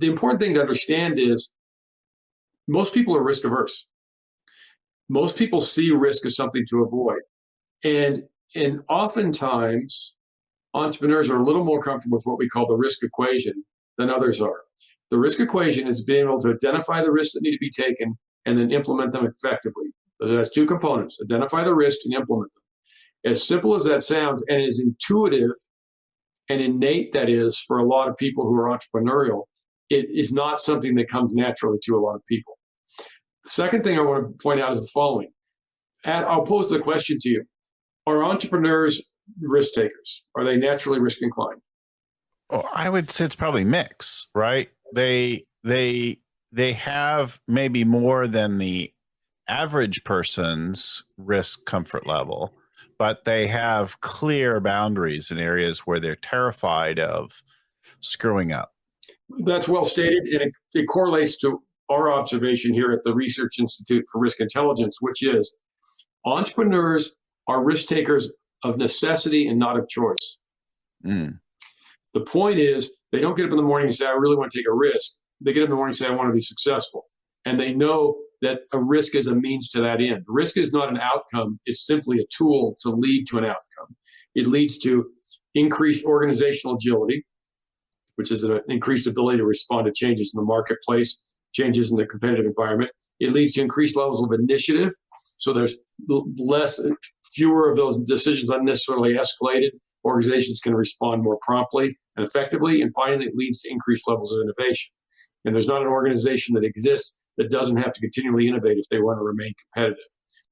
The important thing to understand is most people are risk averse. Most people see risk as something to avoid. And oftentimes, entrepreneurs are a little more comfortable with what we call the risk equation than others are. The risk equation is being able to identify the risks that need to be taken and then implement them effectively. So that's two components: identify the risks and implement them. As simple as that sounds, and as intuitive and innate that is for a lot of people who are entrepreneurial, it is not something that comes naturally to a lot of people. The second thing I want to point out is the following. I'll pose the question to you. Are entrepreneurs risk takers? Are they naturally risk inclined? Well, I would say it's probably mix, right? They have maybe more than the average person's risk comfort level, but they have clear boundaries in areas where they're terrified of screwing up. That's well stated, and it correlates to our observation here at the Research Institute for Risk Intelligence, which is entrepreneurs are risk takers of necessity and not of choice. The point is, they don't get up in the morning and say, I really want to take a risk. They get up in the morning and say, I want to be successful. And they know that a risk is a means to that end. Risk is not an outcome. It's simply a tool to lead to an outcome. It leads to increased organizational agility, which is an increased ability to respond to changes in the marketplace, changes in the competitive environment. It leads to increased levels of initiative. So there's fewer of those decisions unnecessarily escalated. Organizations can respond more promptly and effectively. And finally, it leads to increased levels of innovation. And there's not an organization that exists that doesn't have to continually innovate if they want to remain competitive.